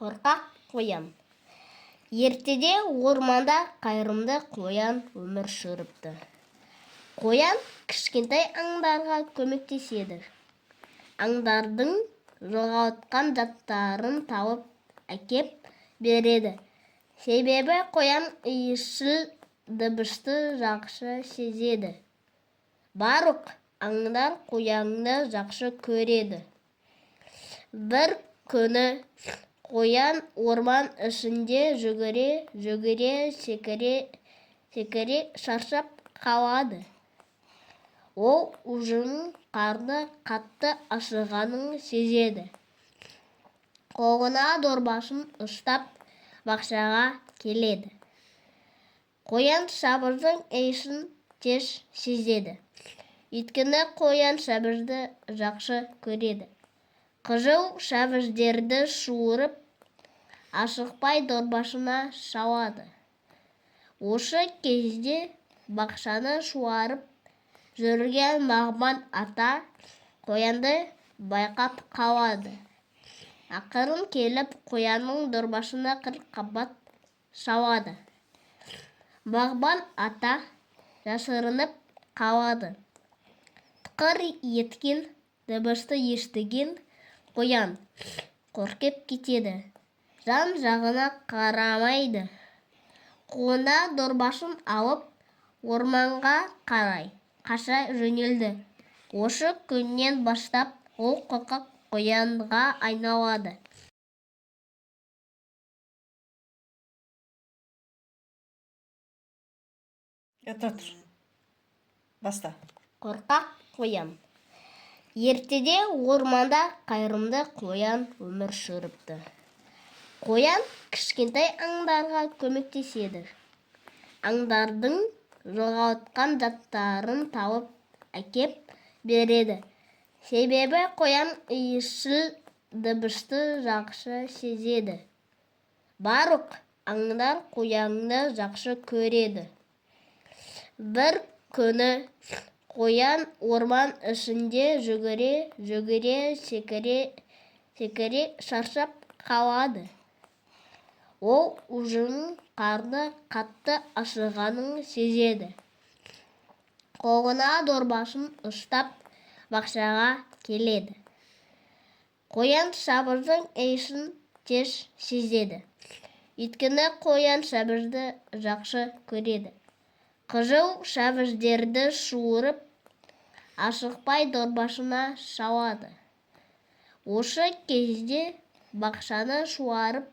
Қорқақ қоян. Ертеде орманда қайырымды қоян өмір сүріпті. Қоян кішкентай аңдарға көмектеседі. Аңдардың жоғалтқан заттарын тауып әкеп береді. Себебі қоян иісшіл дыбысты жақсы сезеді. Барлық аңдар қоянды жақсы көреді. Бір күні қоян орман ішінде жүгіре секіре шаршап қалады. Ол өзінің қарны қатты ашығанын сезеді. Қолына дорбасын ұстап бақшаға келеді. Қоян сабырдың иісін тез сезеді. Өйткені қоян сабырды жақсы көреді. Қызыл сабыздерді суырып, ашықпай дорбасына салады. Осы кезде бақшаны суарып жүрген Мағман ата қоянды байқап қалады. Ақырын келіп қоянның дорбасына қабат салады. Мағман ата жасырынып қалады. Тықыр еткен дыбысты естіген қоян қорқып кетеді. Жан-жағына қарамайды. Қолына дорбасын алып, орманға қарай қаша жөнелді. Осы күннен бастап ол қорқақ қоянға айналады. Баста. Қорқақ қоян. Ертеде орманда қайырымды қоян өмір сүріпті. Қоян кішкентай аңдарға көмектеседі. Аңдардың жоғалтқан заттарын тауып әкеп береді. Себебі қоян иісшіл дыбысты жақсы сезеді. Барлық аңдар қоянды жақсы көреді. Бір күні қоян орман ішінде жүгіре секіре шаршап қалады. Ол өзінің қарны қатты ашығанын сезеді. Қолына дорбасын ұстап бақшаға келеді. Қоян сабырдың иісін тез сезеді. Өйткені қоян сабырды жақсы көреді. Қызыл сабыздерді суырып, ашықпай дорбасына салады. Осы кезде бақшаны суарып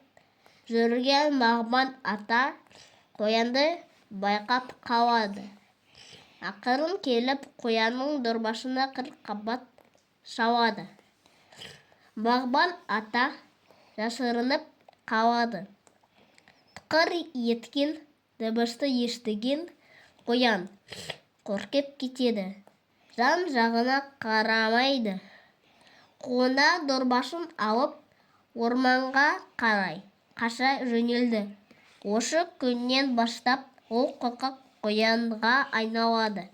жүрген Мағман ата қоянды байқап қалады. Ақырын келіп қоянның дорбасына қабат салады. Мағман ата жасырынып қалады. Тықыр еткен дыбысты естіген қоян қорқып кетеді. Жан-жағына қарамайды. Қолына дорбасын алып, орманға қарай қаша жөнелді. Осы күннен бастап ол қорқақ қоянға айналады.